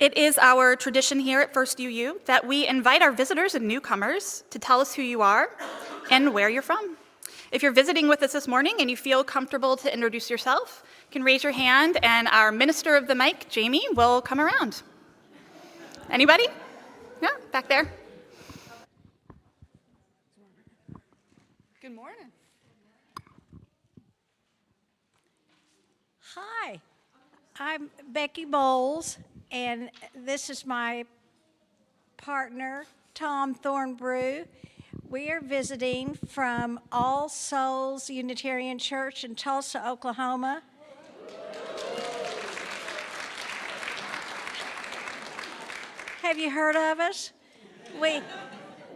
It is our tradition here at First UU that we invite our visitors and newcomers to tell us who you are and where you're from. If you're visiting with us this morning and you feel comfortable to introduce yourself, you can raise your hand and our minister of the mic, Jamie, will come around. Anybody? Yeah, back there. Good morning. Hi, I'm Becky Bowles, and this is my partner, Tom Thornbrew. We are visiting from All Souls Unitarian Church in Tulsa, Oklahoma. Have you heard of us?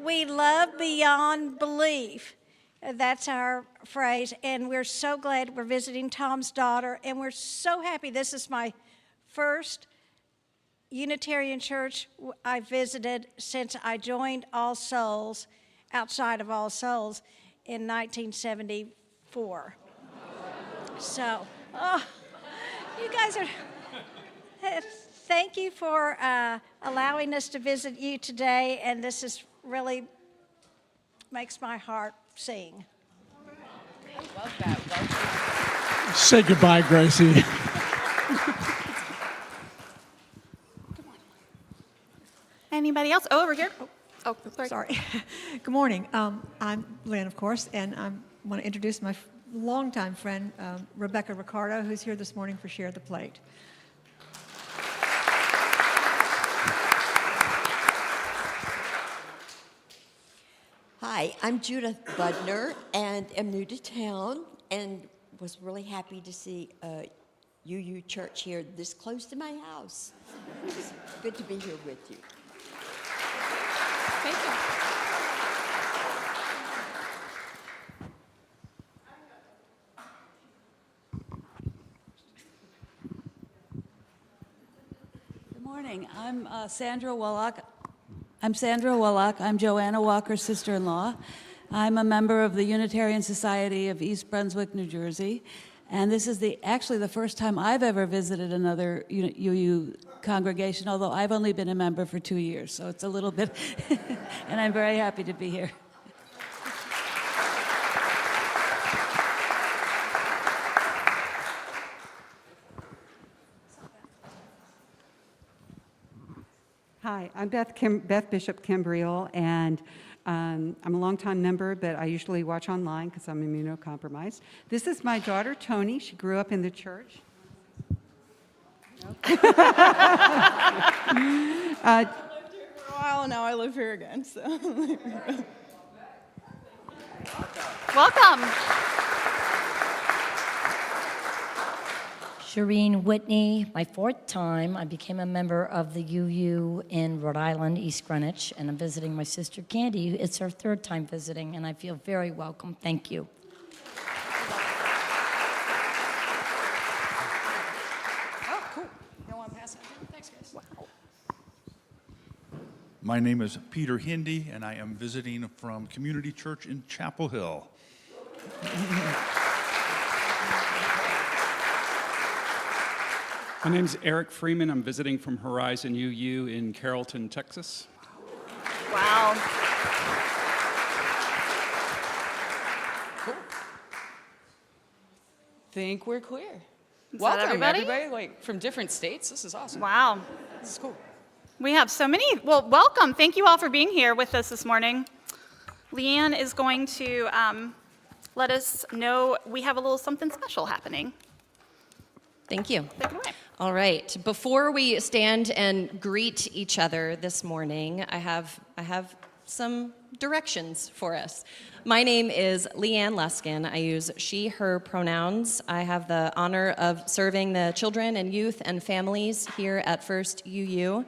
We love beyond belief. That's our phrase, and we're so glad we're visiting Tom's daughter, and we're so happy. This is my first Unitarian church I visited since I joined All Souls, outside of All Souls, in 1974. So, you guys are, thank you for allowing us to visit you today, and this is really makes my heart sing. I love that. Say goodbye, Gracie. Anybody else? Oh, over here. Oh, sorry. Good morning. I'm Lynn, of course, and I want to introduce my longtime friend, Rebecca Ricardo, who's here this morning for Share the Plate. Hi, I'm Judith Budner, and am new to town, and was really happy to see UU Church here this close to my house. It's good to be here with you. Thank you. Good morning. I'm Sandra Wallach. I'm Joanna Walker's sister-in-law. I'm a member of the Unitarian Society of East Brunswick, New Jersey. And this is actually the first time I've ever visited another UU congregation, although I've only been a member for 2 years, so it's a little bit, and I'm very happy to be here. Hi, I'm Beth Bishop Kimbriel, and I'm a longtime member, but I usually watch online because I'm immunocompromised. This is my daughter, Tony. She grew up in the church. I lived here for a while, and now I live here again. So, Welcome. Shireen Whitney, my fourth time. I became a member of the UU in Rhode Island, East Greenwich, and I'm visiting my sister Candy. It's her third time visiting, and I feel very welcome. Thank you. oh, cool. You don't want to pass it? Thanks, guys. Wow. My name is Peter Hindy, and I am visiting from Community Church in Chapel Hill. My name's Eric Freeman. I'm visiting from Horizon UU in Carrollton, Texas. Wow. Cool. Think we're clear. Is that Welcome, everybody? like from different states. This is awesome. Wow. This is cool. We have so many. Well, welcome. Thank you all for being here with us this morning. Leanne is going to let us know we have a little something special happening. Thank you. Take it away. All right. Before we stand and greet each other this morning, I have some directions for us. My name is Leanne Luskin. I use she, her pronouns. I have the honor of serving the children and youth and families here at First UU.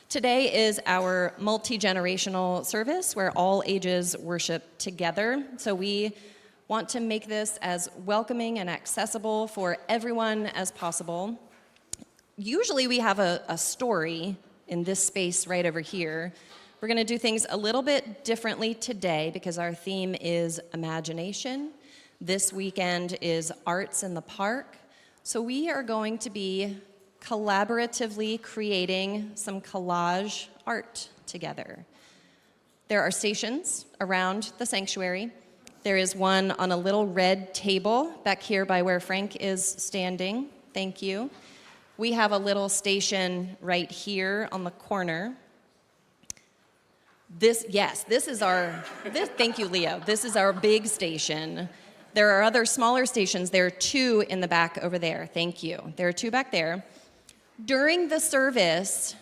Today is our multi-generational service where all ages worship together. So we want to make this as welcoming and accessible for everyone as possible. Usually we have a story in this space right over here. We're going to do things a little bit differently today because our theme is imagination. This weekend is Arts in the Park. So we are going to be collaboratively creating some collage art together. There are stations around the sanctuary. There is one on a little red table back here by where Frank is standing. Thank you. We have a little station right here on the corner. Thank you, Leo. This is our big station. There are other smaller stations. There are 2 in the back over there. Thank you. There are 2 back there. During the service,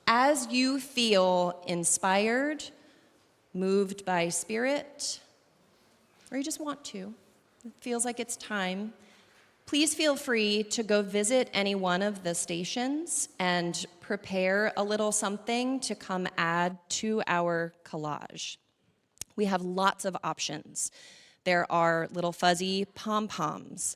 as you feel inspired, moved by spirit, or you just want to, it feels like it's time, please feel free to go visit any one of the stations and prepare a little something to come add to our collage. We have lots of options. There are little fuzzy pom-poms.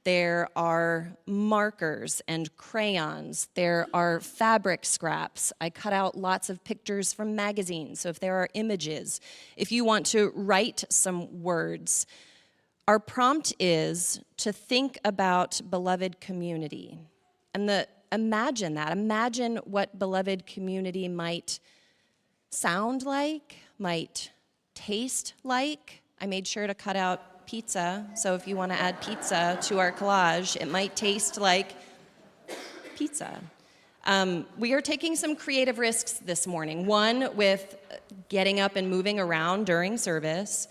There are markers and crayons. There are fabric scraps. I cut out lots of pictures from magazines, so if there are images, if you want to write some words, our prompt is to think about beloved community. And imagine what beloved community might sound like, might taste like. I made sure to cut out pizza, so if you want to add pizza to our collage, it might taste like pizza. We are taking some creative risks this morning. One, with getting up and moving around during service.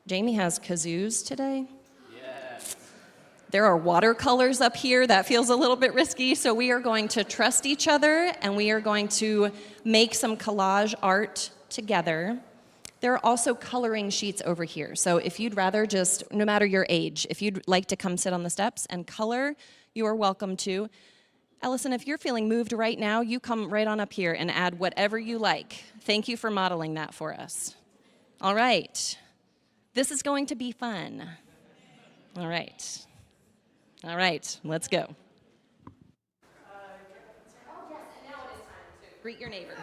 Jamie has kazoos today. Yes. There are watercolors up here. That feels a little bit risky, so we are going to trust each other, and we are going to make some collage art together. There are also coloring sheets over here, so if you'd rather just, no matter your age, if you'd like to come sit on the steps and color, you are welcome to. Ellison, if you're feeling moved right now, you come right on up here and add whatever you like. Thank you for modeling that for us. All right. This is going to be fun. All right. All right, let's go. Greet your neighbor.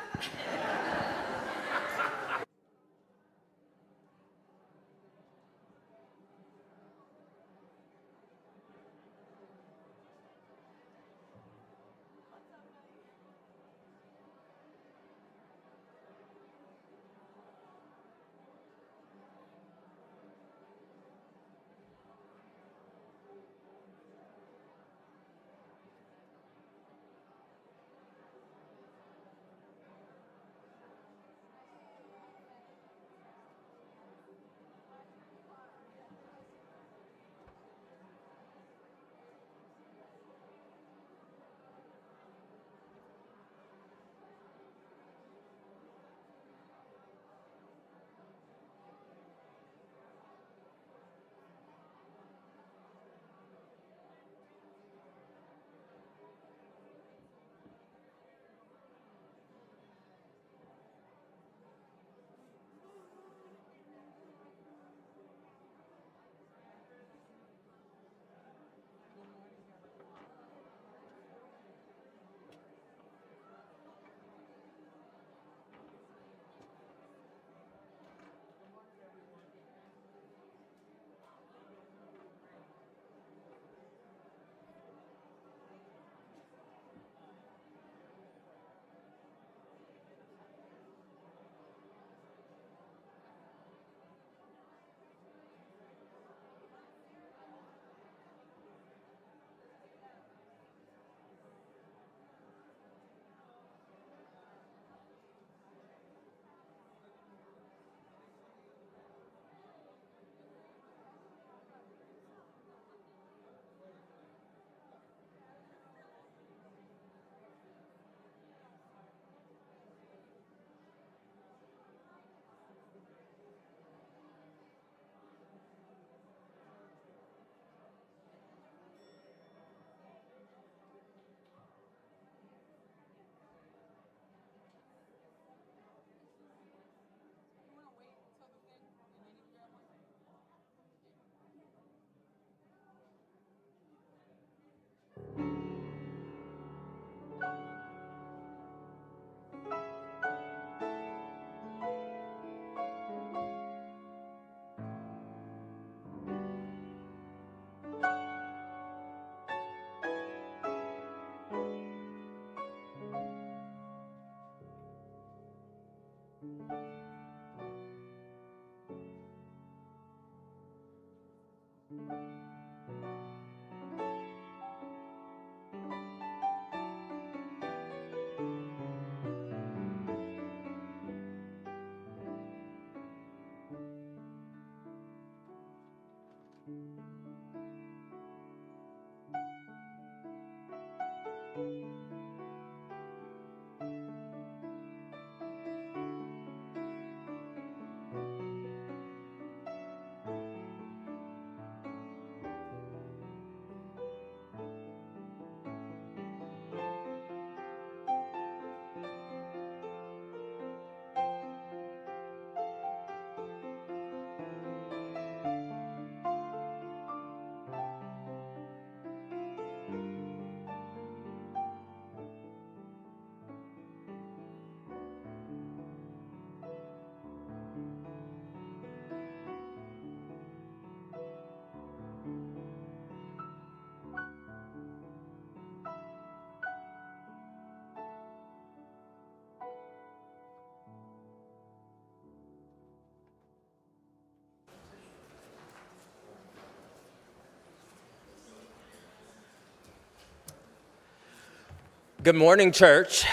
Good morning, church.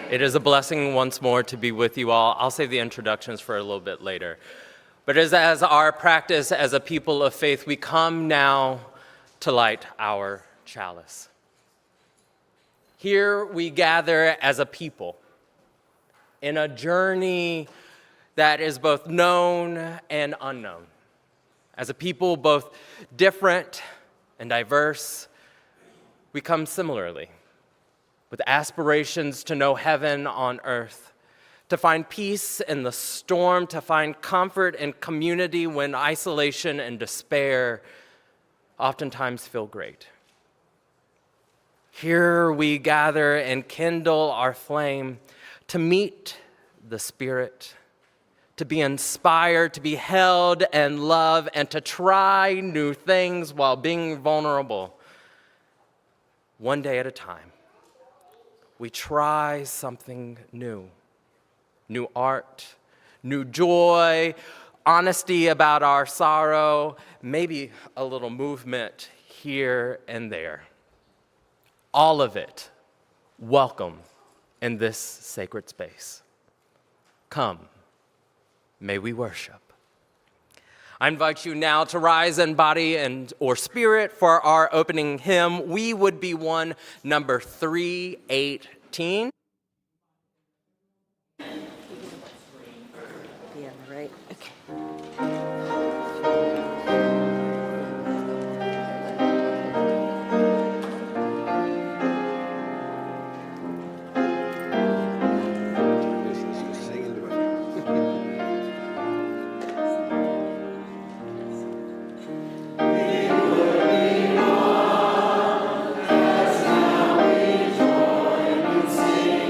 It is a blessing once more to be with you all. I'll save the introductions for a little bit later. But as our practice as a people of faith, we come now to light our chalice. Here we gather as a people in a journey that is both known and unknown. As a people both different and diverse, we come similarly, with aspirations to know heaven on earth, to find peace in the storm, to find comfort and community when isolation and despair oftentimes feel great. Here we gather and kindle our flame to meet the Spirit, to be inspired, to be held and loved, and to try new things while being vulnerable. One day at a time, we try something new. New art, new joy, honesty about our sorrow, maybe a little movement here and there. All of it welcome in this sacred space. Come, may we worship. I invite you now to rise in body and or spirit for our opening hymn. We would be one, number 318. Yeah, right. Okay. Sing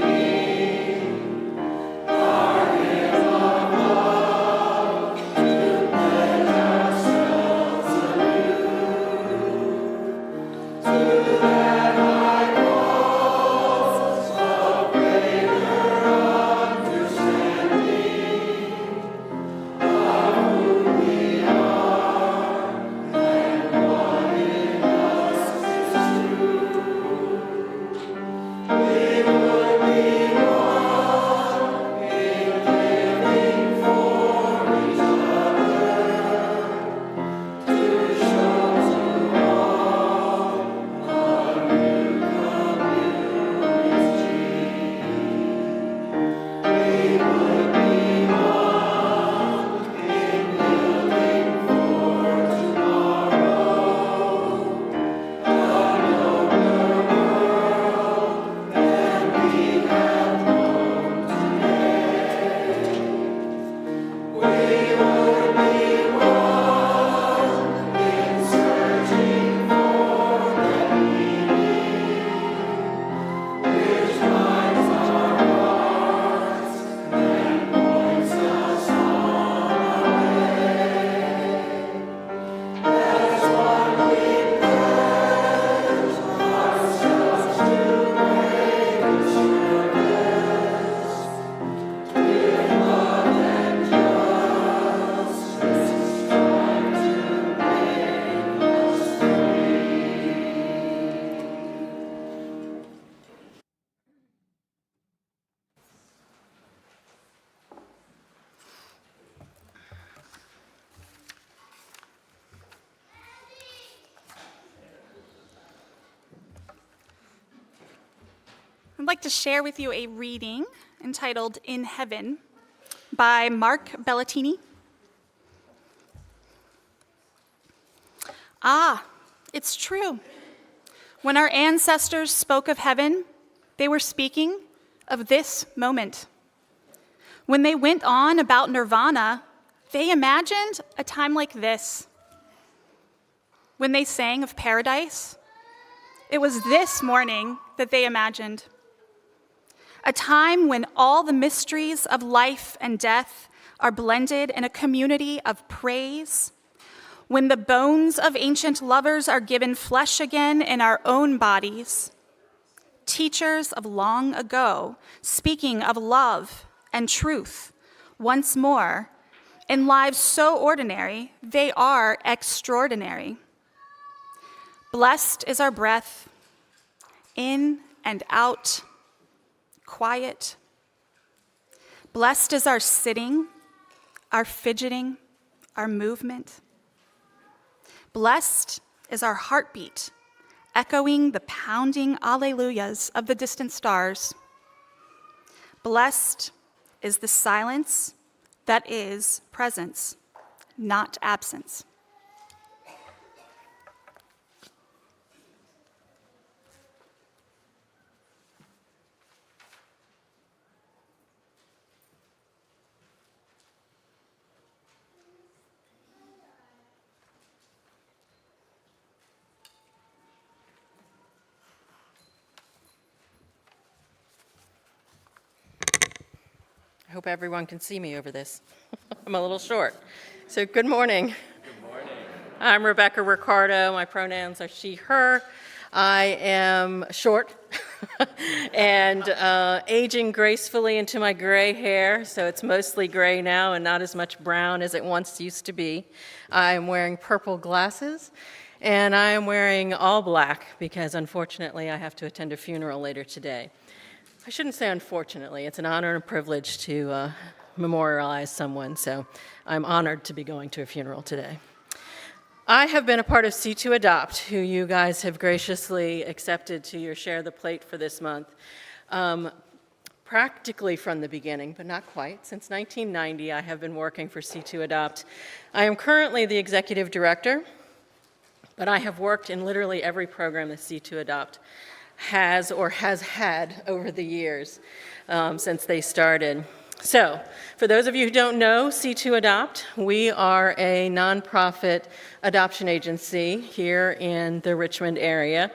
I'd like to share with you a reading entitled In Heaven by Mark Bellatini. Ah, it's true. When our ancestors spoke of heaven, they were speaking of this moment. When they went on about nirvana, they imagined a time like this. When they sang of paradise, it was this morning that they imagined. A time when all the mysteries of life and death are blended in a community of praise, when the bones of ancient lovers are given flesh again in our own bodies, teachers of long ago speaking of love and truth once more, in lives so ordinary, they are extraordinary. Blessed is our breath, in and out, quiet. Blessed is our sitting, our fidgeting, our movement. Blessed is our heartbeat, echoing the pounding alleluias of the distant stars. Blessed is the silence that is presence, not absence. I hope everyone can see me over this. I'm a little short. So good morning. Good morning. I'm Rebecca Ricardo. My pronouns are she, her. I am short and aging gracefully into my gray hair, so it's mostly gray now and not as much brown as it once used to be. I am wearing purple glasses, and I am wearing all black because unfortunately I have to attend a funeral later today. I shouldn't say unfortunately. It's an honor and a privilege to memorialize someone, so I'm honored to be going to a funeral today. I have been a part of C2 Adopt, who you guys have graciously accepted to your Share the Plate for this month, practically from the beginning, but not quite. Since 1990, I have been working for C2 Adopt. I am currently the executive director, but I have worked in literally every program that C2 Adopt has or has had over the years since they started. So, for those of you who don't know, C2 Adopt, we are a nonprofit adoption agency here in the Richmond area.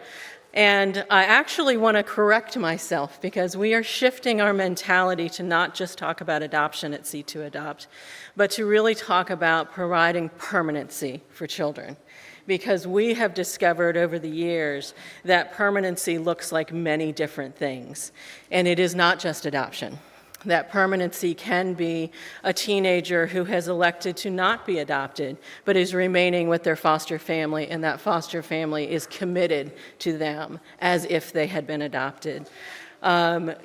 And I actually want to correct myself because we are shifting our mentality to not just talk about adoption at C2 Adopt, but to really talk about providing permanency for children. Because we have discovered over the years that permanency looks like many different things. And it is not just adoption. That permanency can be a teenager who has elected to not be adopted, but is remaining with their foster family, and that foster family is committed to them as if they had been adopted.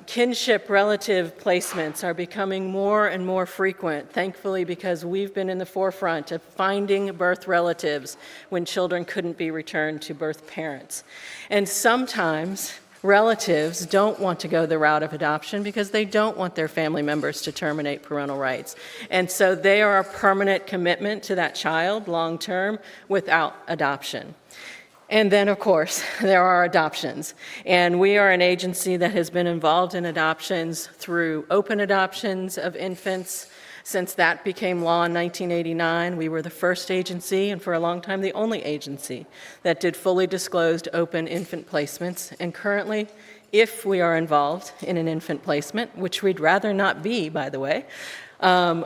Kinship relative placements are becoming more and more frequent, thankfully, because we've been in the forefront of finding birth relatives when children couldn't be returned to birth parents. And sometimes relatives don't want to go the route of adoption because they don't want their family members to terminate parental rights. And so they are a permanent commitment to that child long term without adoption. And then, of course, there are adoptions. And we are an agency that has been involved in adoptions through open adoptions of infants. Since that became law in 1989, we were the first agency, and for a long time the only agency, that did fully disclosed open infant placements. And currently, if we are involved in an infant placement, which we'd rather not be, by the way,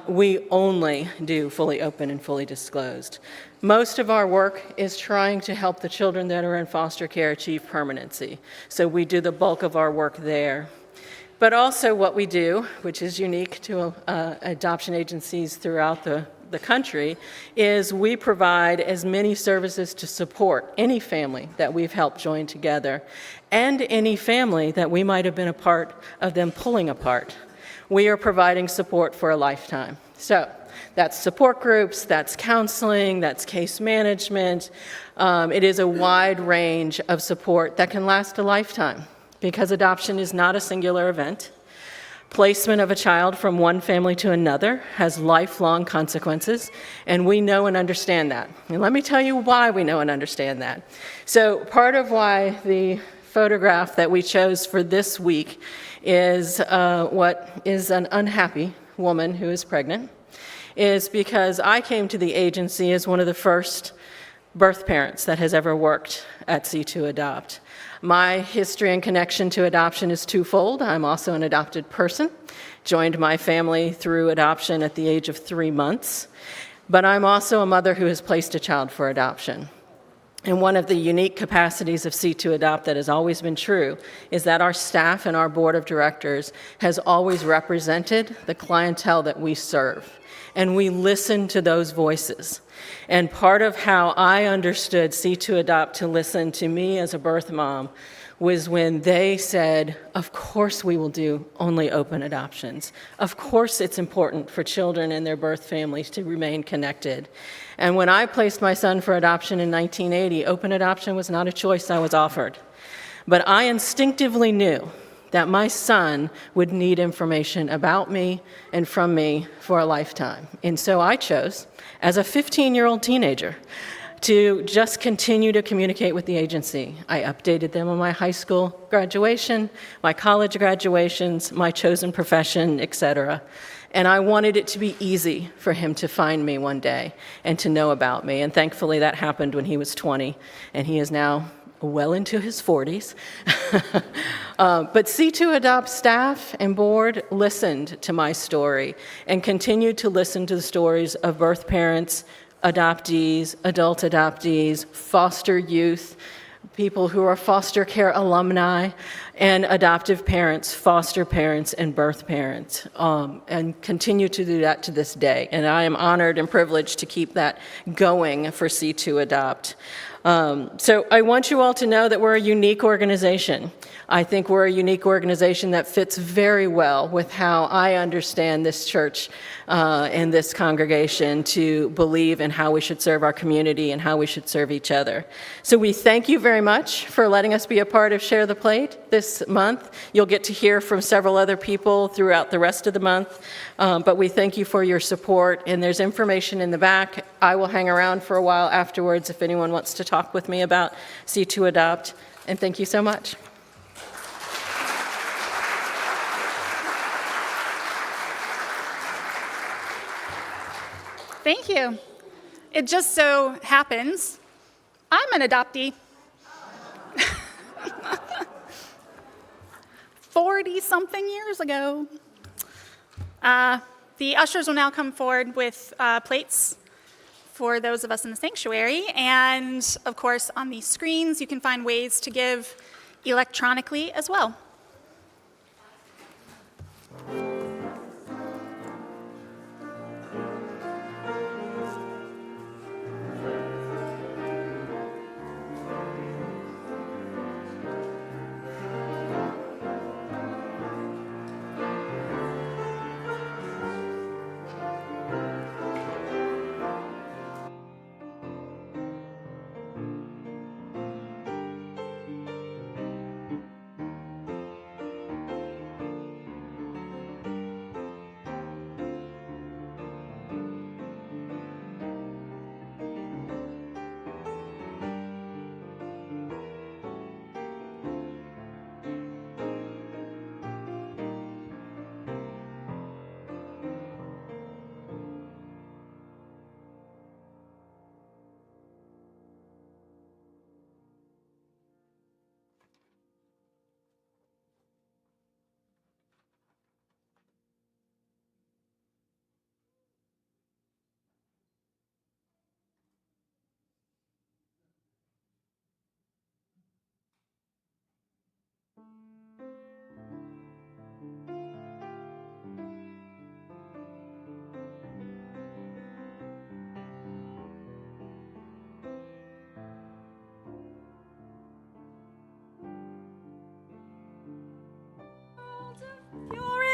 we only do fully open and fully disclosed. Most of our work is trying to help the children that are in foster care achieve permanency. So we do the bulk of our work there. But also what we do, which is unique to adoption agencies throughout the country, is we provide as many services to support any family that we've helped join together and any family that we might have been a part of them pulling apart. We are providing support for a lifetime. So that's support groups, that's counseling, that's case management. It is a wide range of support that can last a lifetime. because adoption is not a singular event. Placement of a child from one family to another has lifelong consequences, and we know and understand that. And let me tell you why we know and understand that. So part of why the photograph that we chose for this week is what is an unhappy woman who is pregnant, is because I came to the agency as one of the first birth parents that has ever worked at C2 Adopt. My history and connection to adoption is twofold. I'm also an adopted person, joined my family through adoption at the age of 3 months, but I'm also a mother who has placed a child for adoption. And one of the unique capacities of C2 Adopt that has always been true is that our staff and our board of directors has always represented the clientele that we serve. And we listen to those voices. And part of how I understood C2 Adopt to listen to me as a birth mom was when they said, of course we will do only open adoptions. Of course it's important for children and their birth families to remain connected. And when I placed my son for adoption in 1980, open adoption was not a choice I was offered. But I instinctively knew that my son would need information about me and from me for a lifetime. And so I chose, as a 15-year-old teenager, to just continue to communicate with the agency. I updated them on my high school graduation, my college graduations, my chosen profession, etc. And I wanted it to be easy for him to find me one day and to know about me. And thankfully that happened when he was 20, and he is now well into his 40s. But C2 Adopt staff and board listened to my story and continued to listen to the stories of birth parents, adoptees, adult adoptees, foster youth, people who are foster care alumni, and adoptive parents, foster parents, and birth parents, and continue to do that to this day. And I am honored and privileged to keep that going for C2 Adopt. So I want you all to know that we're a unique organization. I think we're a unique organization that fits very well with how I understand this church and this congregation to believe in how we should serve our community and how we should serve each other. So we thank you very much for letting us be a part of Share the Plate this month. You'll get to hear from several other people throughout the rest of the month, but we thank you for your support, and there's information in the back. I will hang around for a while afterwards if anyone wants to talk with me about C2 Adopt, and thank you so much. Thank you. It just so happens I'm an adoptee. 40-something years ago. The ushers will now come forward with plates for those of us in the sanctuary. And of course, on these screens, you can find ways to give electronically as well.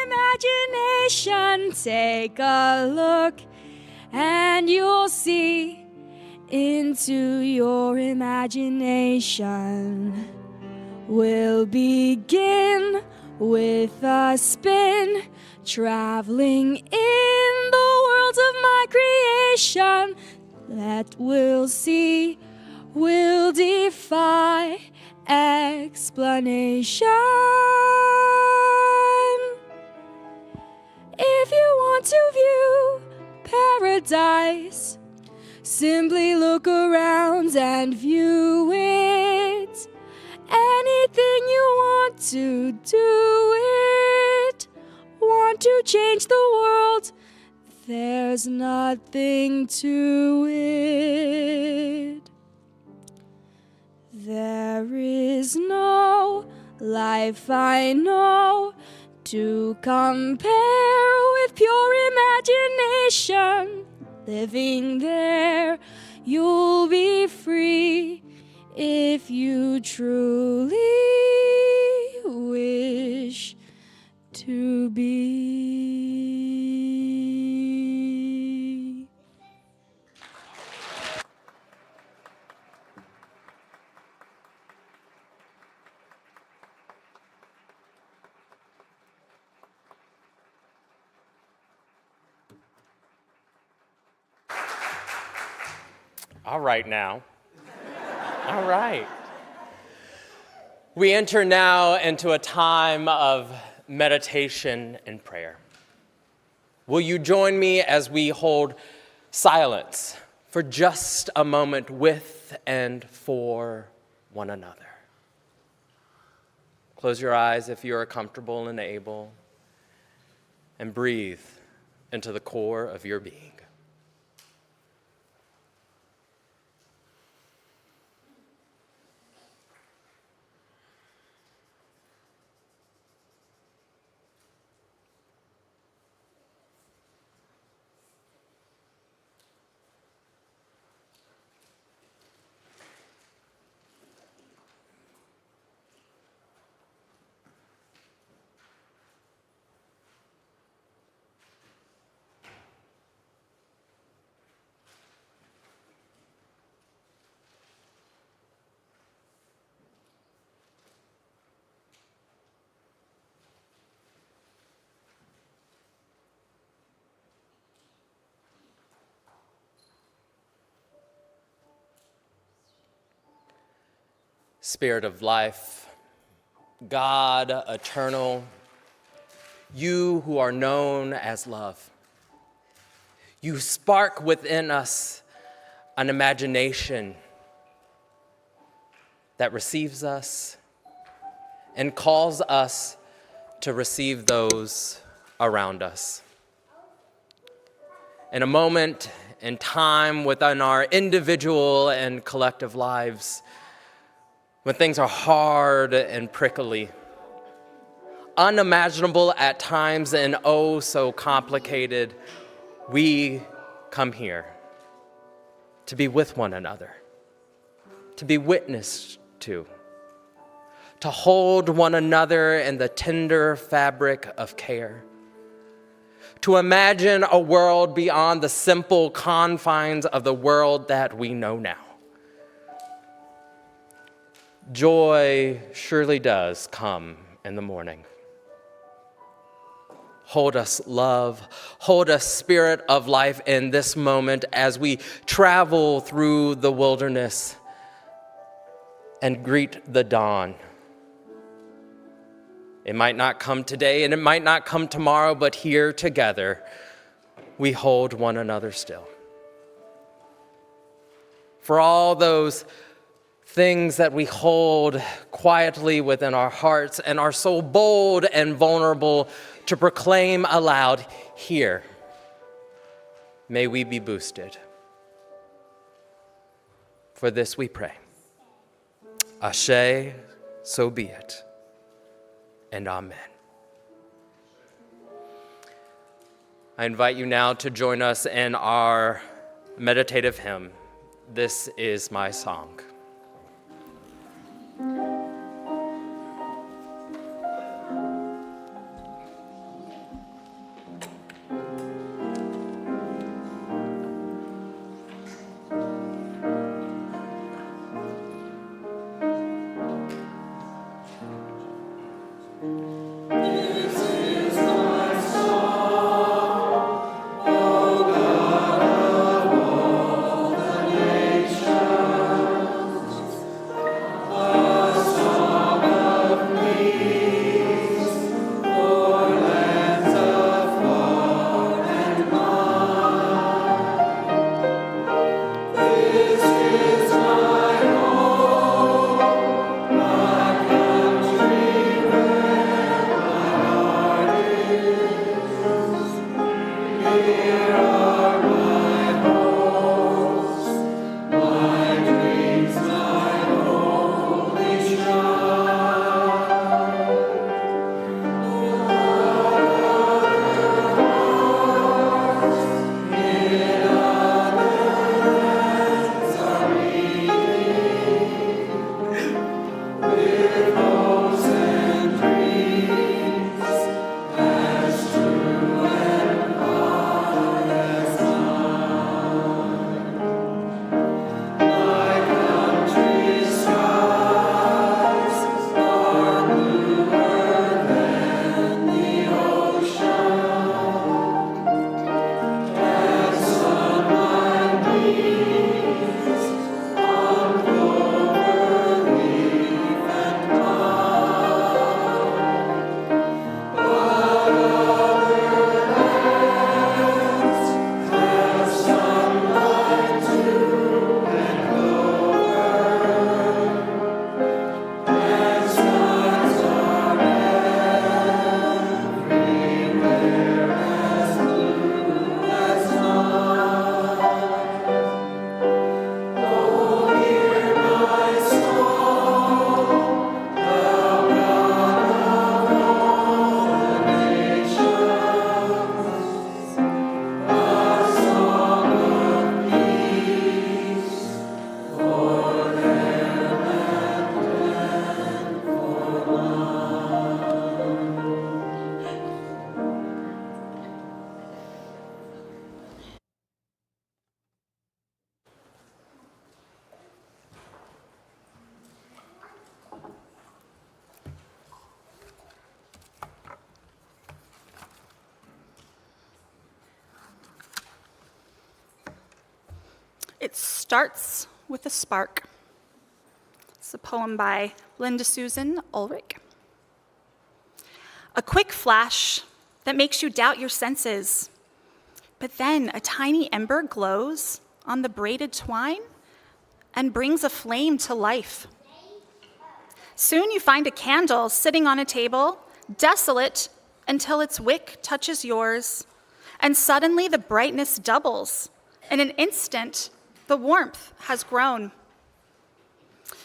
Imagination, take a look, and you'll see into your imagination We'll begin with a spin, traveling in the worlds of my creation. That we'll see, will defy explanation. If you want to view paradise, simply look around and view it. Anything you want to do it. Want to change the world, there's nothing to it. There is no life I know to compare with pure imagination. Living there, you'll be free if you truly wish to be. All right now. All right. We enter now into a time of meditation and prayer. Will you join me as we hold silence for just a moment with and for one another? Close your eyes if you are comfortable and able, and breathe into the core of your being. Spirit of life, God eternal, you who are known as love, you spark within us an imagination that receives us and calls us to receive those around us. In a moment in time within our individual and collective lives, when things are hard and prickly, unimaginable at times and oh so complicated, we come here to be with one another, to be witnessed to hold one another in the tender fabric of care, to imagine a world beyond the simple confines of the world that we know now. Joy surely does come in the morning. Hold us, love. Hold us, Spirit of life, in this moment as we travel through the wilderness and greet the dawn. It might not come today and it might not come tomorrow, but here together we hold one another still. For all those things that we hold quietly within our hearts and are so bold and vulnerable to proclaim aloud here, may we be boosted. For this we pray. Ashe, so be it, and amen. I invite you now to join us in our meditative hymn, This Is My Song. It starts with a spark. It's a poem by Linda Susan Ulrich. A quick flash that makes you doubt your senses, but then a tiny ember glows on the braided twine and brings a flame to life. Soon you find a candle sitting on a table, desolate until its wick touches yours, and suddenly the brightness doubles. In an instant, the warmth has grown.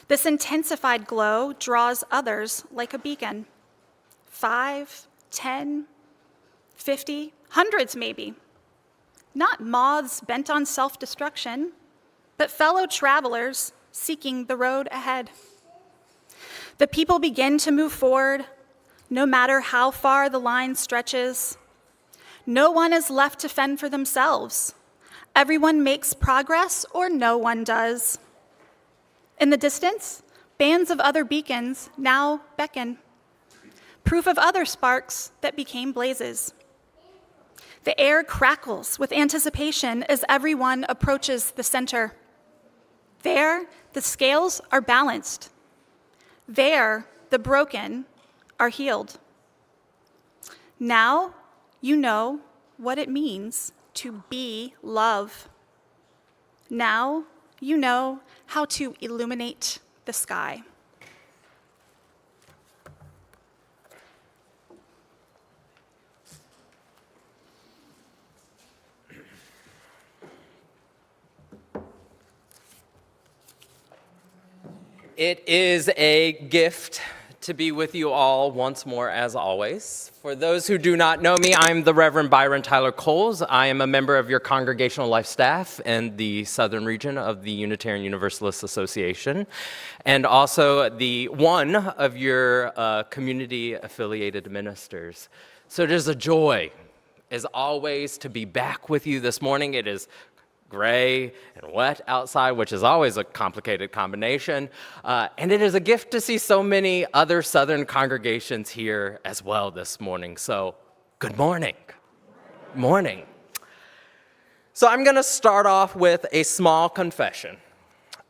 This intensified glow draws others like a beacon. 5, 10, 50, hundreds maybe. Not moths bent on self-destruction, but fellow travelers seeking the road ahead. The people begin to move forward, no matter how far the line stretches. No one is left to fend for themselves. Everyone makes progress, or no one does. In the distance, bands of other beacons now beckon, proof of other sparks that became blazes. The air crackles with anticipation as everyone approaches the center. There, the scales are balanced. There, the broken are healed. Now, you know what it means to be love. Now, you know how to illuminate the sky. It is a gift to be with you all once more, as always. For those who do not know me, I'm the Reverend Byron Tyler Coles. I am a member of your congregational life staff in the southern region of the Unitarian Universalist Association, and also the one of your community-affiliated ministers. So it is a joy, as always, to be back with you this morning. It is gray and wet outside, which is always a complicated combination. And it is a gift to see so many other Southern congregations here as well this morning. So, good morning. Morning. So I'm going to start off with a small confession.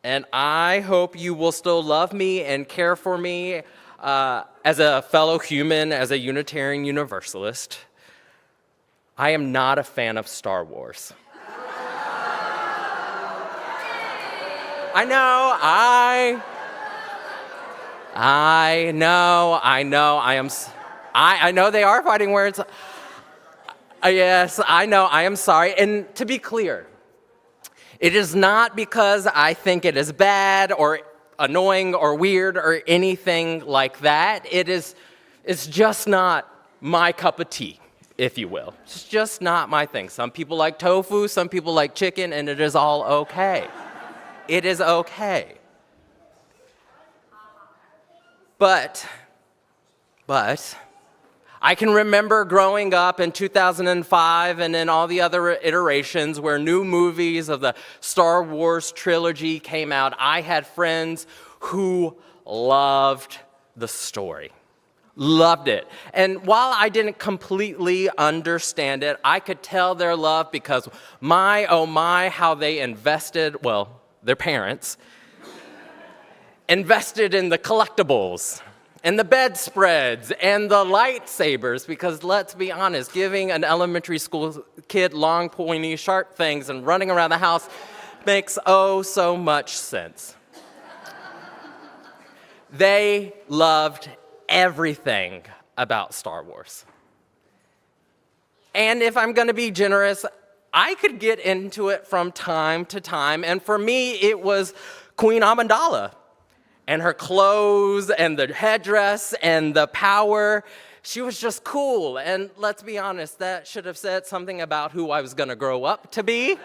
And I hope you will still love me and care for me as a fellow human, as a Unitarian Universalist. I am not a fan of Star Wars. I know they are fighting words. Yes, I know, I am sorry. And to be clear, it is not because I think it is bad or annoying or weird or anything like that. It's just not my cup of tea, if you will. It's just not my thing. Some people like tofu, some people like chicken, and it is all okay. It is okay. But I can remember growing up in 2005 and in all the other iterations where new movies of the Star Wars trilogy came out. I had friends who loved the story, loved it. And while I didn't completely understand it, I could tell their love because my, oh my, how they invested, well, their parents, invested in the collectibles and the bedspreads and the lightsabers, because let's be honest, giving an elementary school kid long, pointy, sharp things and running around the house makes oh so much sense. They loved everything about Star Wars. And if I'm going to be generous, I could get into it from time to time, and for me, it was Queen Amidala. And her clothes and the headdress and the power, she was just cool. And let's be honest, that should have said something about who I was going to grow up to be.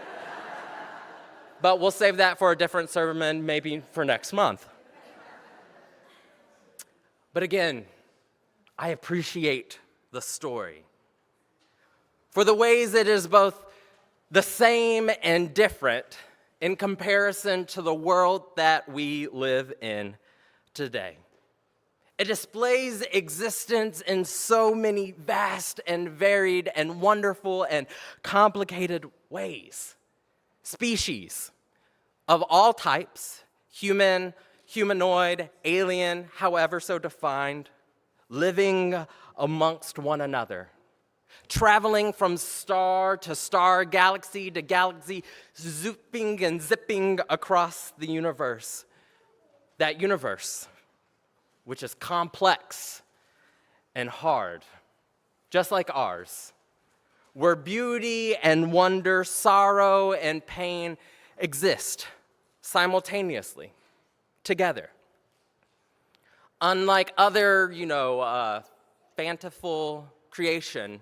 But we'll save that for a different sermon, maybe for next month. But again, I appreciate the story for the ways it is both the same and different in comparison to the world that we live in today. It displays existence in so many vast and varied and wonderful and complicated ways. Species of all types, human, humanoid, alien, however so defined, living amongst one another, traveling from star to star, galaxy to galaxy, zooping and zipping across the universe. That universe, which is complex and hard, just like ours, where beauty and wonder, sorrow and pain exist simultaneously, together. Unlike other, fanciful creation,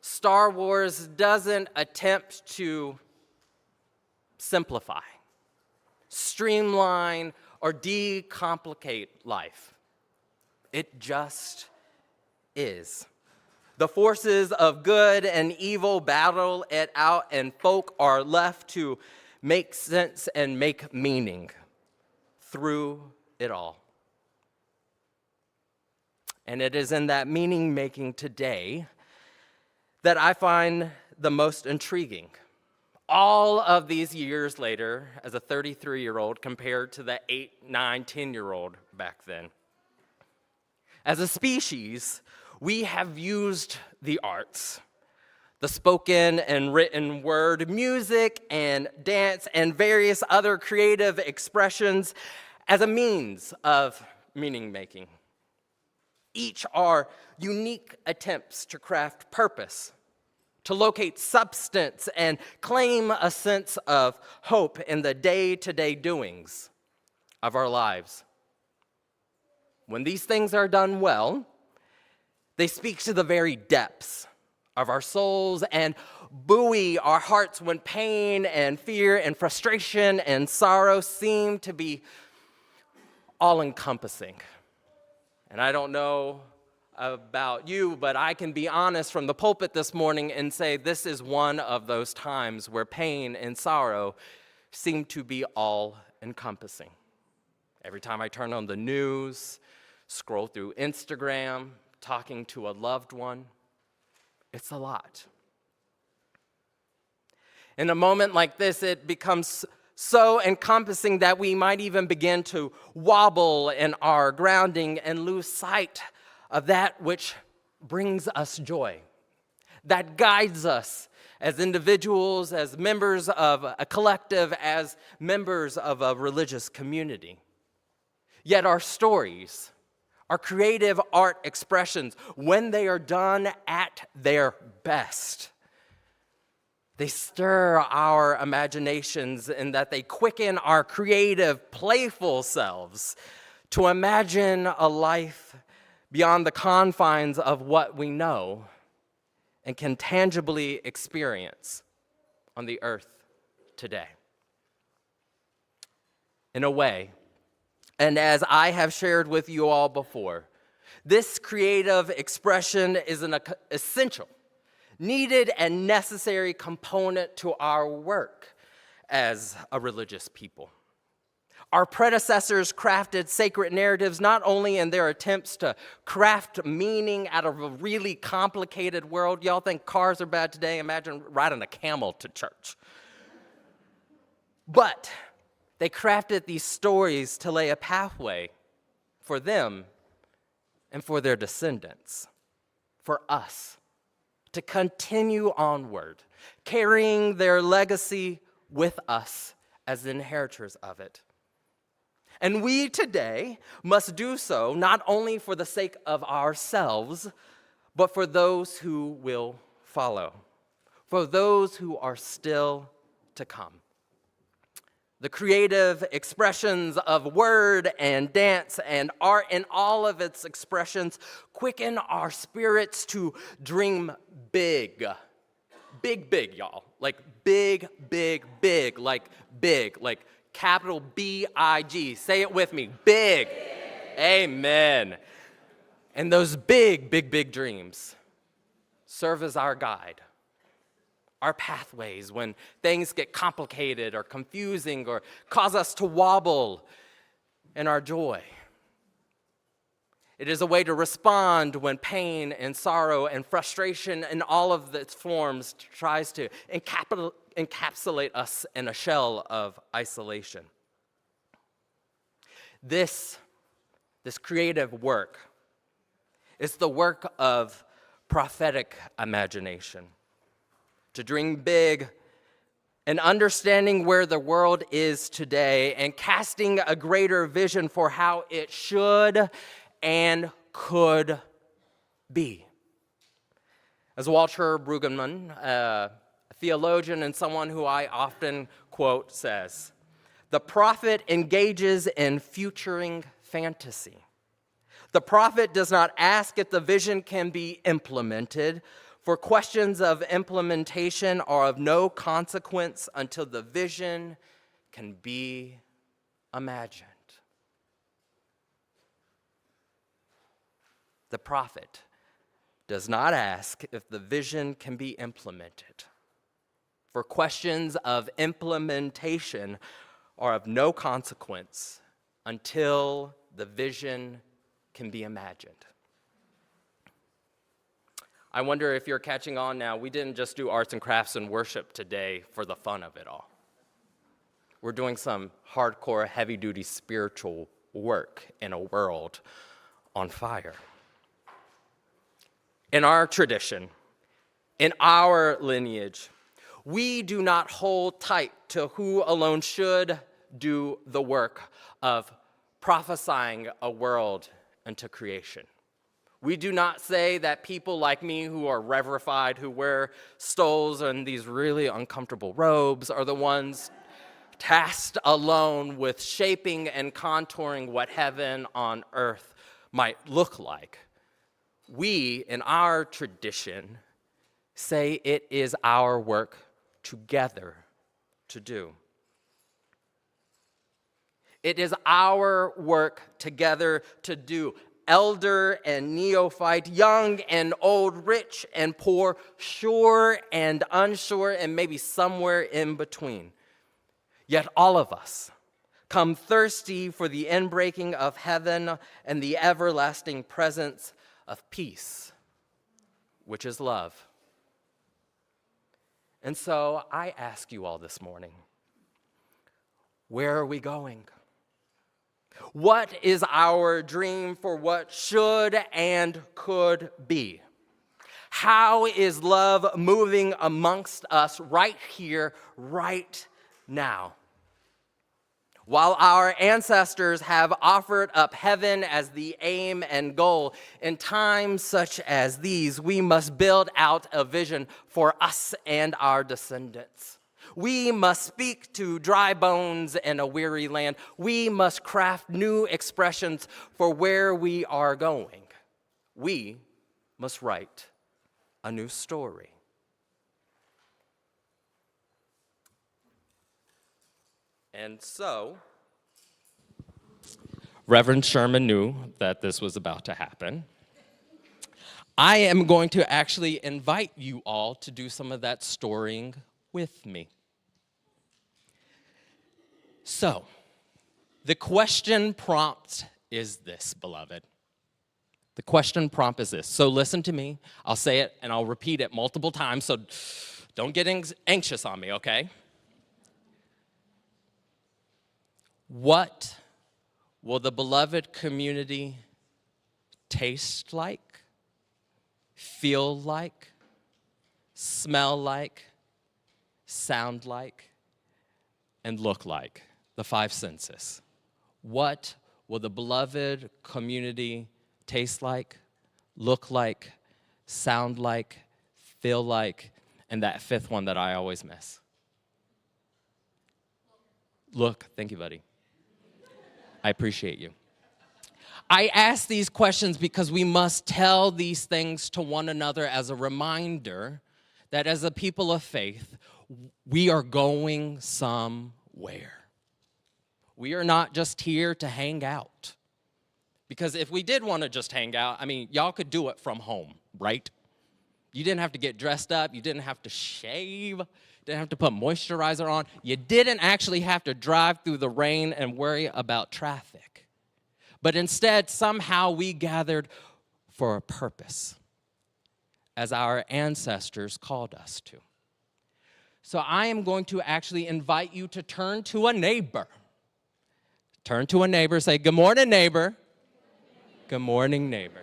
Star Wars doesn't attempt to simplify, streamline, or decomplicate life. It just is. The forces of good and evil battle it out, and folk are left to make sense and make meaning through it all. And it is in that meaning making today that I find the most intriguing. All of these years later, as a 33-year-old compared to the 8, 9, 10-year-old back then. As a species, we have used the arts, the spoken and written word, music and dance, and various other creative expressions as a means of meaning making. Each are unique attempts to craft purpose, to locate substance and claim a sense of hope in the day-to-day doings of our lives. When these things are done well, they speak to the very depths of our souls and buoy our hearts when pain and fear and frustration and sorrow seem to be all-encompassing. And I don't know about you, but I can be honest from the pulpit this morning and say this is one of those times where pain and sorrow seem to be all-encompassing. Every time I turn on the news, scroll through Instagram, talking to a loved one, it's a lot. In a moment like this, it becomes so encompassing that we might even begin to wobble in our grounding and lose sight of that which brings us joy, that guides us as individuals, as members of a collective, as members of a religious community. Yet our stories, our creative art expressions, when they are done at their best, they stir our imaginations in that they quicken our creative, playful selves to imagine a life beyond the confines of what we know and can tangibly experience on the earth today. In a way, and as I have shared with you all before, this creative expression is an essential, needed, and necessary component to our work as a religious people. Our predecessors crafted sacred narratives not only in their attempts to craft meaning out of a really complicated world. Y'all think cars are bad today? Imagine riding a camel to church. But they crafted these stories to lay a pathway for them and for their descendants, for us, to continue onward, carrying their legacy with us as the inheritors of it. And we today must do so not only for the sake of ourselves, but for those who will follow, for those who are still to come. The creative expressions of word and dance and art in all of its expressions quicken our spirits to dream big. Big, big, y'all. Like big, big, big. Like big. Like capital B-I-G. Say it with me. Big. Amen. And those big, big, big dreams serve as our guide, our pathways when things get complicated or confusing or cause us to wobble in our joy. It is a way to respond when pain and sorrow and frustration in all of its forms tries to encapsulate us in a shell of isolation. This creative work is the work of prophetic imagination. To dream big and understanding where the world is today and casting a greater vision for how it should and could be. As Walter Brueggemann, a theologian and someone who I often quote, says, "The prophet engages in futuring fantasy. The prophet does not ask if the vision can be implemented, for questions of implementation are of no consequence until the vision can be imagined." The prophet does not ask if the vision can be implemented, for questions of implementation are of no consequence until the vision can be imagined. I wonder if you're catching on now. We didn't just do arts and crafts and worship today for the fun of it all. We're doing some hardcore, heavy-duty spiritual work in a world on fire. In our tradition, in our lineage, we do not hold tight to who alone should do the work of prophesying a world into creation. We do not say that people like me who are reverified, who wear stoles and these really uncomfortable robes, are the ones tasked alone with shaping and contouring what heaven on earth might look like. We, in our tradition, say it is our work together to do. It is our work together to do elder and neophyte, young and old, rich and poor, sure and unsure, and maybe somewhere in between. Yet all of us come thirsty for the inbreaking of heaven and the everlasting presence of peace, which is love. And so I ask you all this morning, where are we going? What is our dream for what should and could be? How is love moving amongst us right here, right now? While our ancestors have offered up heaven as the aim and goal, in times such as these, we must build out a vision for us and our descendants. We must speak to dry bones in a weary land. We must craft new expressions for where we are going. We must write a new story. And so, Reverend Sherman knew that this was about to happen. I am going to actually invite you all to do some of that storying with me. So, the question prompt is this, beloved. The question prompt is this. So listen to me. I'll say it and I'll repeat it multiple times, so don't get anxious on me, okay? What will the beloved community taste like, feel like, smell like, sound like, and look like? The 5 senses. What will the beloved community taste like, look like, sound like, feel like, and that 5th one that I always miss? Look. Thank you, buddy. I appreciate you. I ask these questions because we must tell these things to one another as a reminder that as a people of faith, we are going somewhere. We are not just here to hang out. Because if we did want to just hang out, I mean, y'all could do it from home, right? You didn't have to get dressed up. You didn't have to shave. Didn't have to put moisturizer on. You didn't actually have to drive through the rain and worry about traffic. But instead, somehow we gathered for a purpose, as our ancestors called us to. So I am going to actually invite you to turn to a neighbor. Turn to a neighbor, say, "Good morning, neighbor." Good morning, neighbor.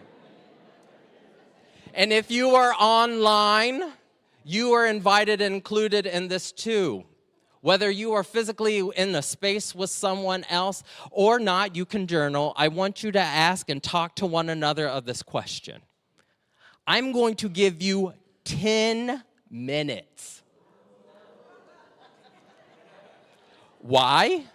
And if you are online, you are invited and included in this too. Whether you are physically in a space with someone else or not, you can journal. I want you to ask and talk to one another of this question. I'm going to give you 10 minutes. Why?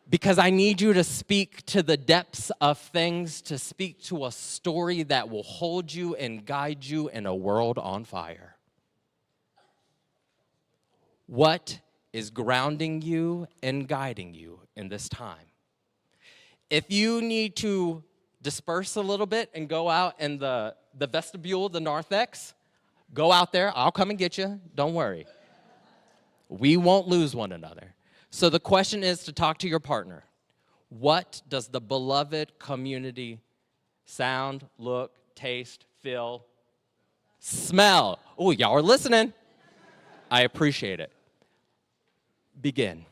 Because I need you to speak to the depths of things, to speak to a story that will hold you and guide you in a world on fire. What is grounding you and guiding you in this time? If you need to disperse a little bit and go out in the vestibule, the narthex, go out there. I'll come and get you. Don't worry. We won't lose one another. So the question is to talk to your partner. What does the beloved community sound, look, taste, feel, smell? Oh, y'all are listening. I appreciate it. Begin.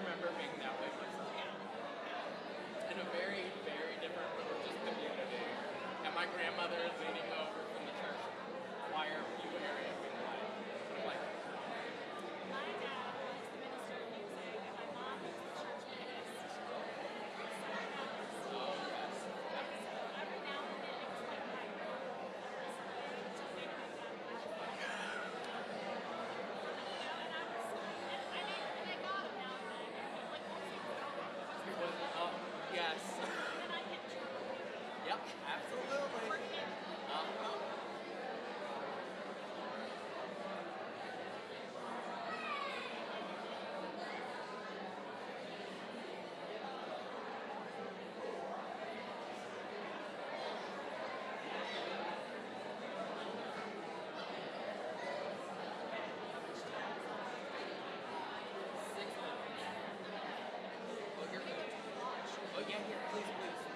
remember being that way myself. In a very, very different religious community. And my grandmother is leaning over from the church choir pew area being like, My dad was the minister of music, and my mom was the church pianist. So every now and then it was like my role was to think about that. And I got him now and then. Like once he was gone, yes. and then I hit trouble. Yep, absolutely. Oh, yeah, here, please, please.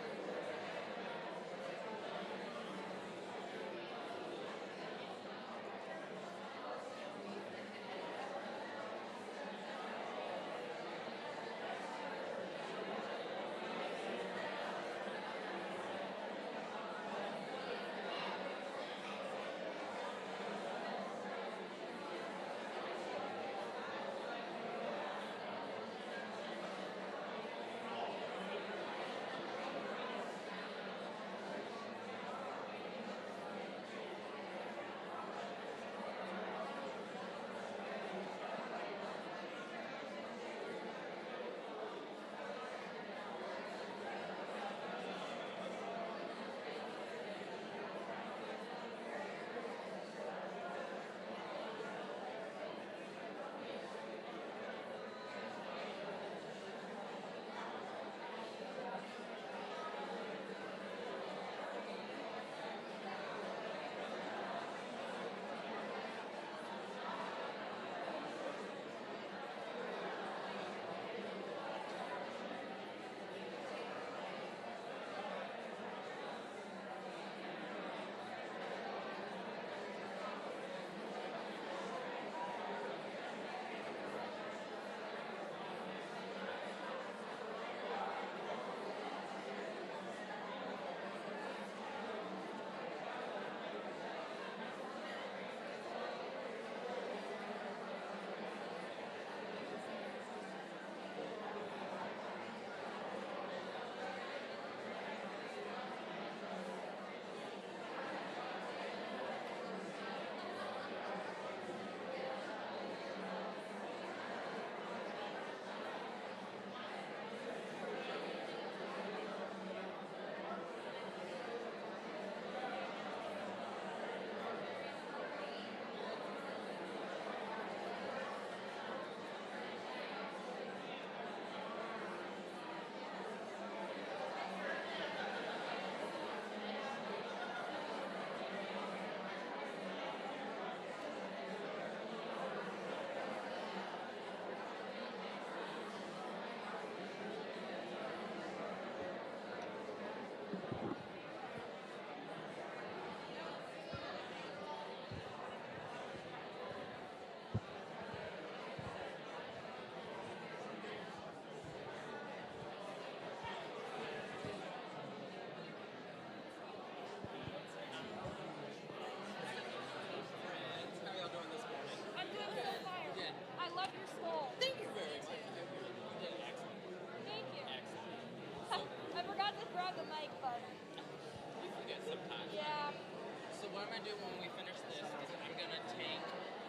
going to do when we finish this is I'm going to take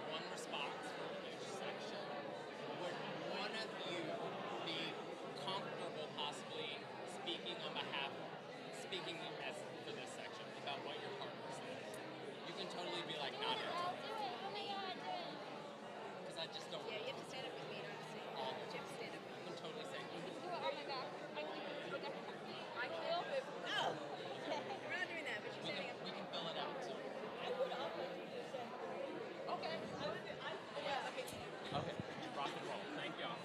one response from each section. Would one of you be comfortable possibly speaking on behalf, speaking as for this section about what your partner says? You can totally be like, not it. I'll do it. Oh my God, do it. Because I just don't. Yeah, you have to stand up with me. You don't have to stand up. You have to stand up with me. You can totally say. You can do it on my back. I can do it. I will. No. We're not doing that, but you're standing up. We can fill it out. So. I would offer to do so. Okay. Yeah, okay. Okay. Rock and roll. Thank y'all.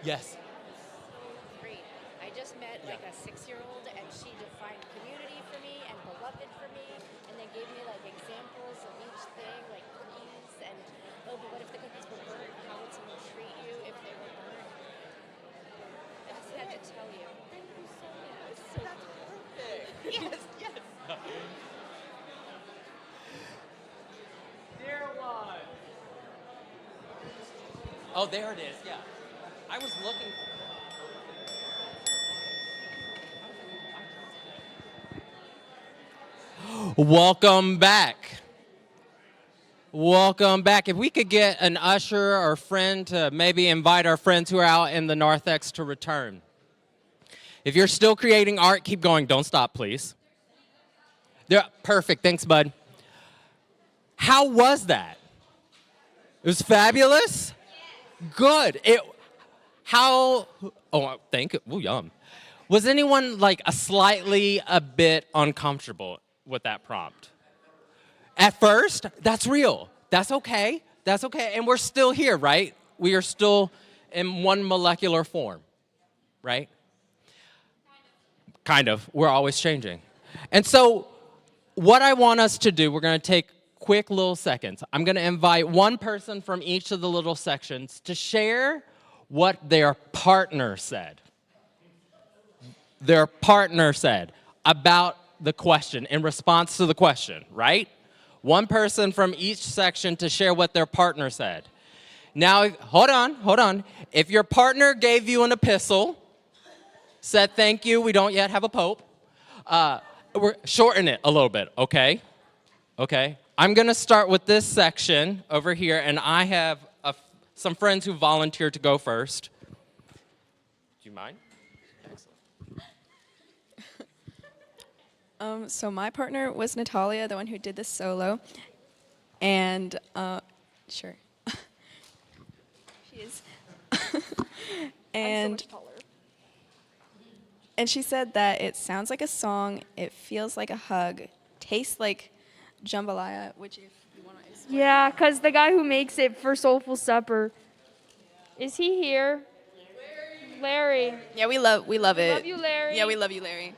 Yes. Great. I just met like a 6-year-old, and she defined community for me and beloved for me, and then gave me like examples of each thing, like cookies, and oh, but what if the cookies were burnt? How would someone treat you if they were burnt? I just had to tell you. Thank you so much. So that's perfect. Yes, yes. Dear one. Oh, there it is. Yeah. I was looking. Welcome back. Welcome back. If we could get an usher or friend to maybe invite our friends who are out in the narthex to return. If you're still creating art, keep going. Don't stop, please. Yeah, perfect. Thanks, bud. How was that? It was fabulous? Good. Oh, thank you. Ooh, yum. Was anyone like a bit uncomfortable with that prompt? At first, that's real. That's okay. That's okay. And we're still here, right? We are still in one molecular form, right? Kind of. We're always changing. And so what I want us to do, we're going to take quick little seconds. I'm going to invite one person from each of the little sections to share what their partner said. Their partner said about the question, in response to the question, right? One person from each section to share what their partner said. Now, hold on. If your partner gave you an epistle, said thank you, we don't yet have a pope, we're shorten it a little bit, okay? Okay. I'm going to start with this section over here, and I have some friends who volunteered to go first. Do you mind? Excellent. So my partner was Natalia, the one who did this solo, and sure, she is, and. And she said that it sounds like a song, it feels like a hug, tastes like jambalaya, which if you want to explain. Yeah, because the guy who makes it for Soulful Supper, is he here? Larry. Yeah, we love it. Love you, Larry. Yeah, we love you, Larry.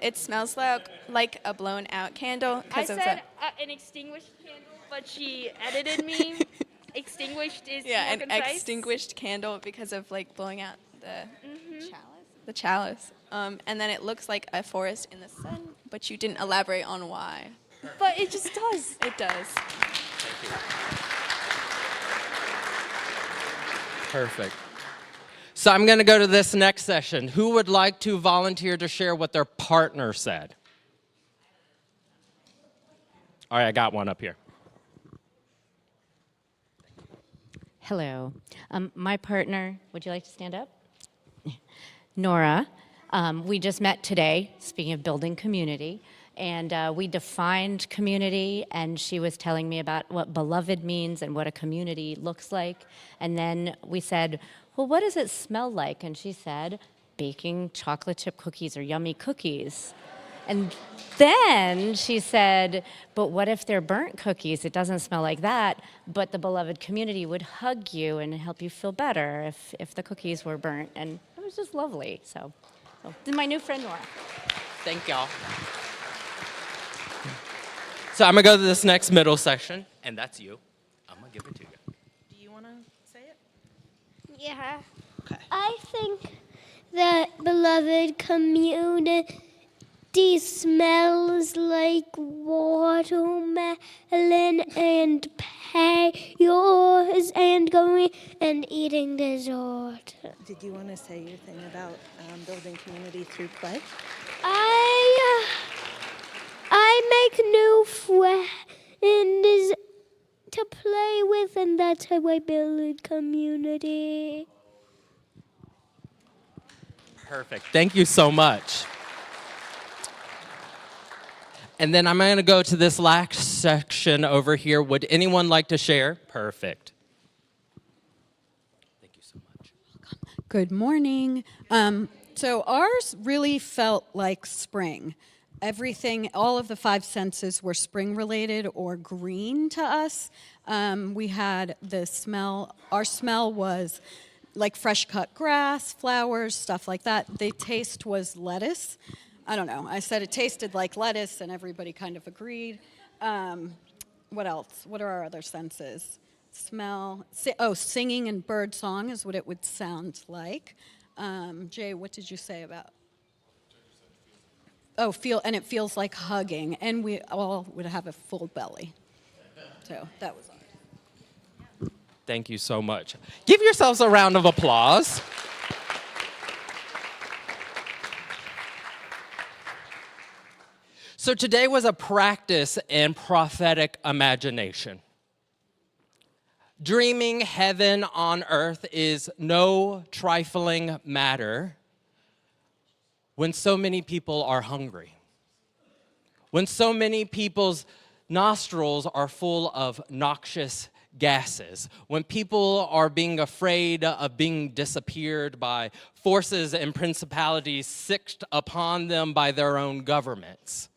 It smells like a blown out candle. I said an extinguished candle, but she edited me. Extinguished is more an concise. extinguished candle because of like blowing out the chalice. And then it looks like a forest in the sun, but you didn't elaborate on why. But it just does. It does. Thank you. Perfect. So I'm going to go to this next session. Who would like to volunteer to share what their partner said? All right, I got one up here. Hello. My partner, would you like to stand up? Nora. We just met today, speaking of building community, and we defined community, and she was telling me about what beloved means and what a community looks like. And then we said, well, what does it smell like? And she said, baking chocolate chip cookies or yummy cookies. And then she said, but what if they're burnt cookies? It doesn't smell like that, but the beloved community would hug you and help you feel better if the cookies were burnt. And it was just lovely. So this is my new friend, Nora. Thank y'all. So I'm going to go to this next middle section, and that's you. I'm going to give it to you. Do you want to say it? Yeah. Okay. I think that beloved community smells like watermelon and pears and going and eating dessert. Did you want to say your thing about building community through play? I make new friends to play with, and that's how I build community. Perfect. Thank you so much. And then I'm going to go to this last section over here. Would anyone like to share? Perfect. Thank you so much. Good morning. So ours really felt like spring. everything, all of the five senses were spring related or green to us. We had the smell, our smell was like fresh cut grass, flowers, stuff like that. The taste was lettuce. I don't know, I said it tasted like lettuce and everybody kind of agreed. What else? What are our other senses? Smell, singing and bird song is what it would sound like. Jay, what did you say about? Oh, and it feels like hugging, and we all would have a full belly. So that was all. Thank you so much. Give yourselves a round of applause. So today was a practice in prophetic imagination. Dreaming heaven on earth is no trifling matter when so many people are hungry, when so many people's nostrils are full of noxious gases, when people are being afraid of being disappeared by forces and principalities sicked upon them by their own governments.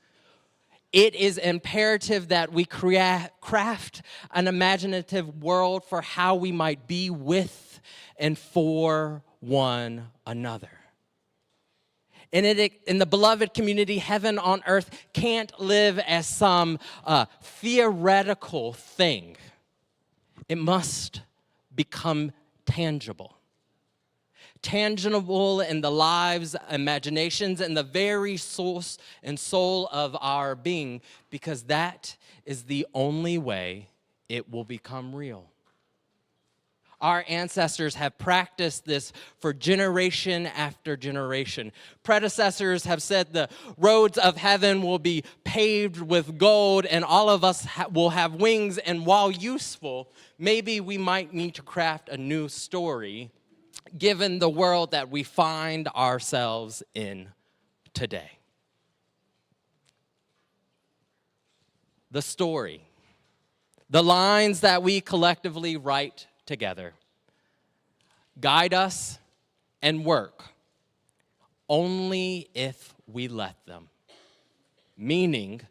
It is imperative that we craft an imaginative world for how we might be with and for one another. In the beloved community, heaven on earth can't live as some theoretical thing. It must become tangible. Tangible in the lives, imaginations, and the very source and soul of our being, because that is the only way it will become real. Our ancestors have practiced this for generation after generation. Predecessors have said the roads of heaven will be paved with gold and all of us will have wings, and while useful, maybe we might need to craft a new story given the world that we find ourselves in today. The story, the lines that we collectively write together, guide us and work only if we let them. Meaning,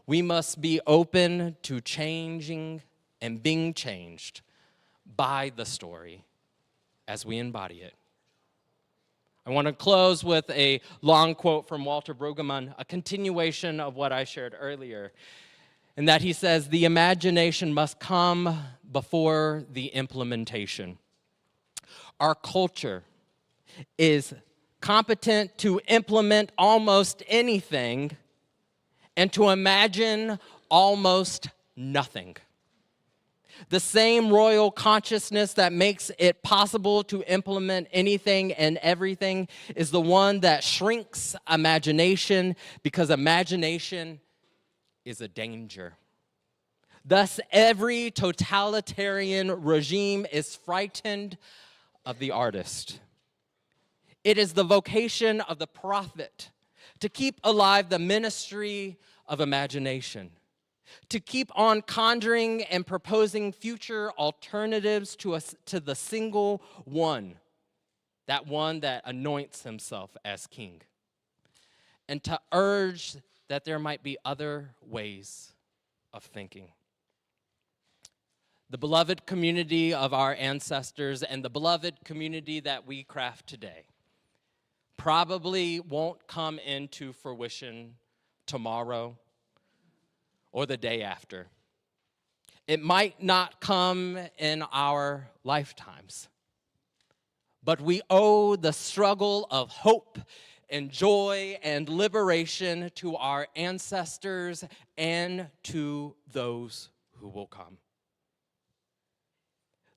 we must be open to changing and being changed by the story as we embody it. I want to close with a long quote from Walter Brueggemann, a continuation of what I shared earlier, in that he says, "The imagination must come before the implementation." Our culture is competent to implement almost anything and to imagine almost nothing. The same royal consciousness that makes it possible to implement anything and everything is the one that shrinks imagination, because imagination is a danger. Thus, every totalitarian regime is frightened of the artist. It is the vocation of the prophet to keep alive the ministry of imagination, to keep on conjuring and proposing future alternatives to the single one, that one that anoints himself as king, and to urge that there might be other ways of thinking. The beloved community of our ancestors and the beloved community that we craft today probably won't come into fruition tomorrow or the day after. It might not come in our lifetimes, but we owe the struggle of hope and joy and liberation to our ancestors and to those who will come.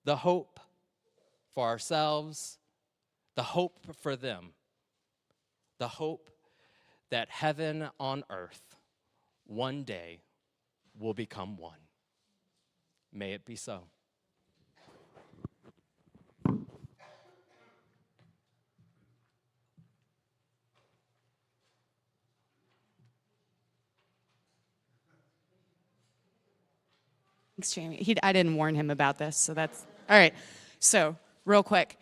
The hope for ourselves, the hope for them, the hope that heaven on earth one day will become one. May it be so. Thanks, Jamie. I didn't warn him about this, so that's all right. So, real quick,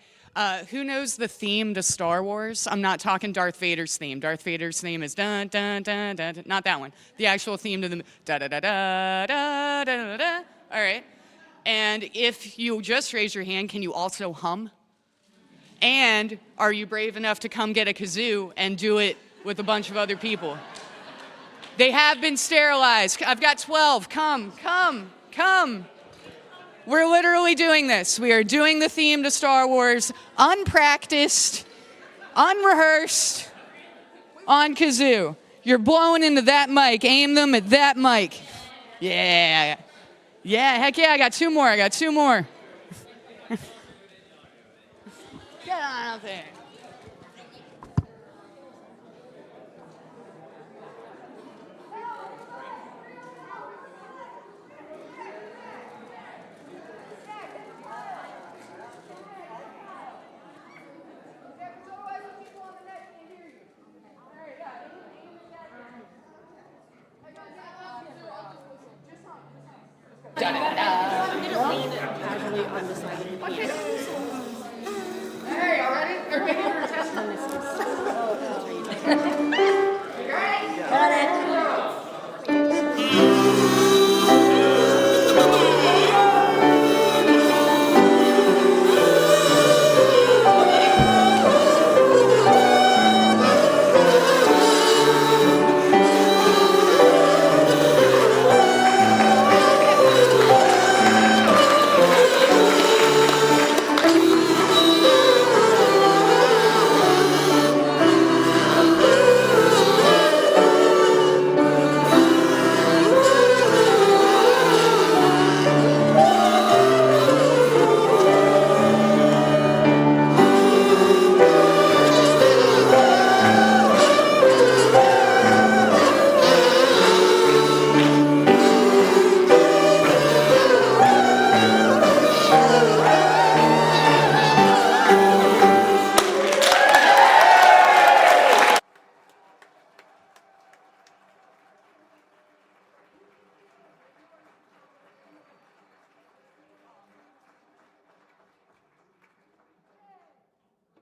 Who knows the theme to Star Wars? I'm not talking Darth Vader's theme. Darth Vader's theme is dun dun dun dun. Dun. Not that one. The actual theme to the da da da da da da da da. All right. And if you just raise your hand, can you also hum? And are you brave enough to come get a kazoo and do it with a bunch of other people? They have been sterilized. I've got 12. Come, come, come. We're literally doing this. We are doing the theme to Star Wars, unpracticed, unrehearsed, on kazoo. You're blowing into that mic. Aim them at that mic. Yeah. Yeah, heck yeah, I got 2 more. Get on out there. Hey, all ready? Everybody get your test on this. Got it.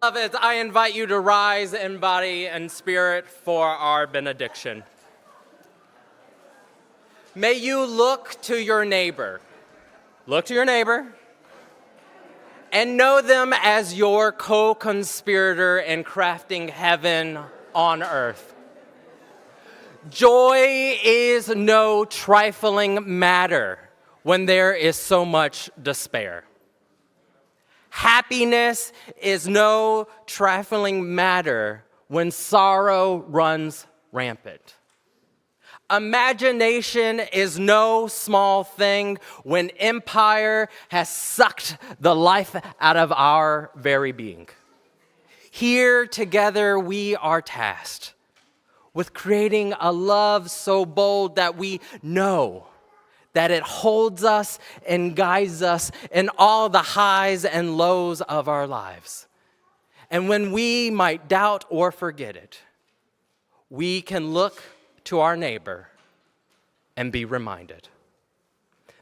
Beloveds, I invite you to rise in body and spirit for our benediction. May you look to your neighbor, and know them as your co-conspirator in crafting heaven on earth. Joy is no trifling matter when there is so much despair. Happiness is no trifling matter when sorrow runs rampant. Imagination is no small thing when empire has sucked the life out of our very being. Here together we are tasked with creating a love so bold that we know that it holds us and guides us in all the highs and lows of our lives. And when we might doubt or forget it, we can look to our neighbor and be reminded.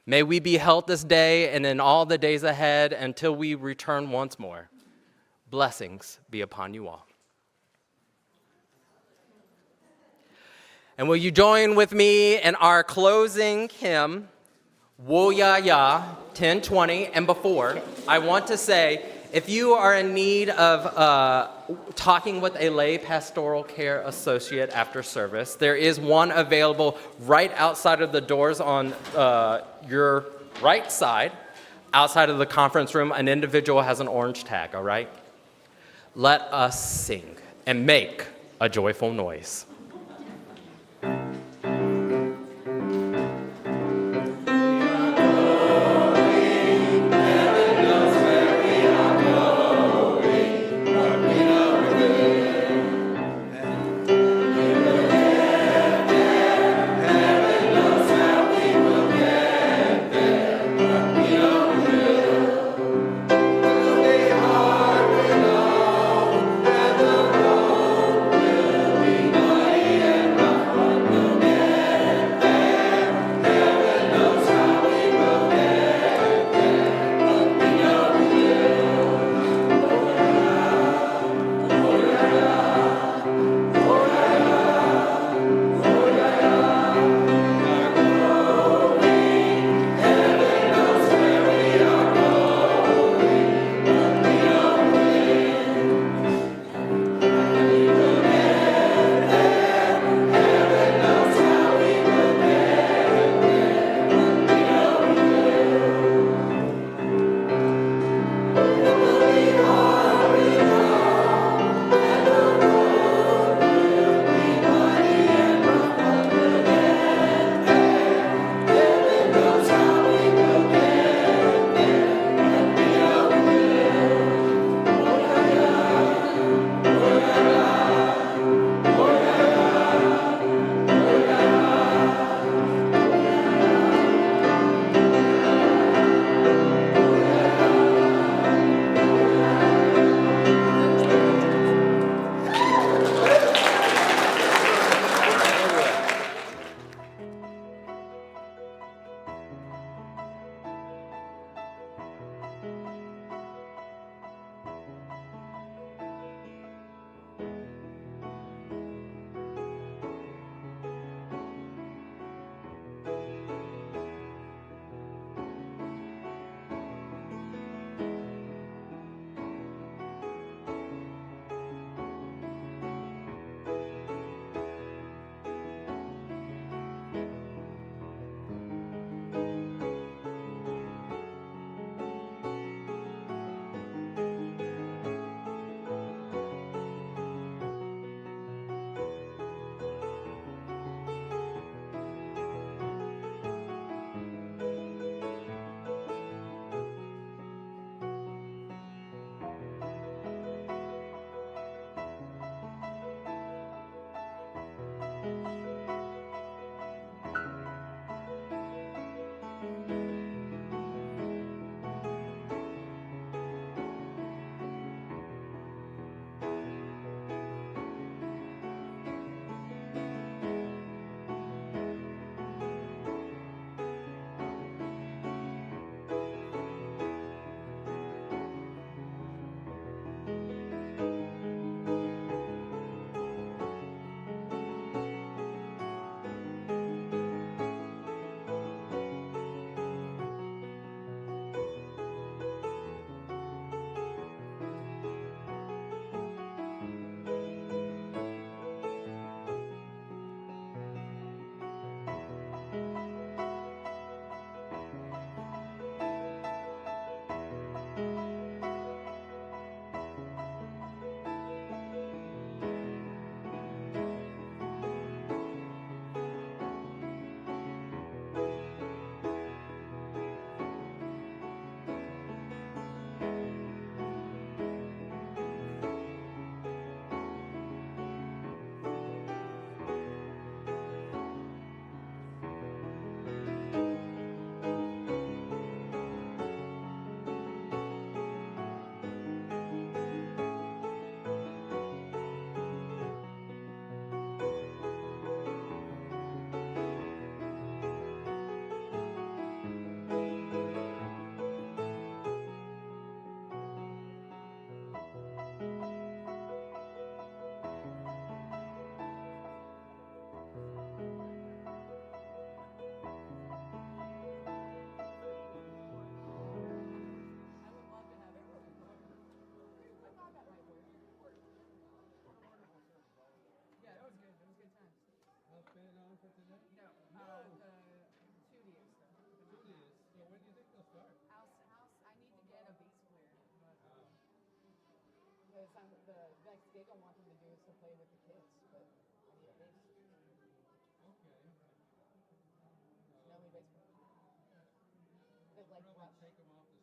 May we be held this day and in all the days ahead until we return once more. Blessings be upon you all. And will you join with me in our closing hymn, Wo Ya Ya, 1020 and before? I want to say, if you are in need of talking with a lay pastoral care associate after service, there is one available right outside of the doors on your right side, outside of the conference room. An individual has an orange tag, all right? Let us sing and make a joyful noise. Bye. No, the 2 days. 2 days. So when do you think they'll start? I need to get a bass player. Because the next gig I want them to do is to play with the kids, but I need a bass. Okay. No, bass player. That like Probably take them off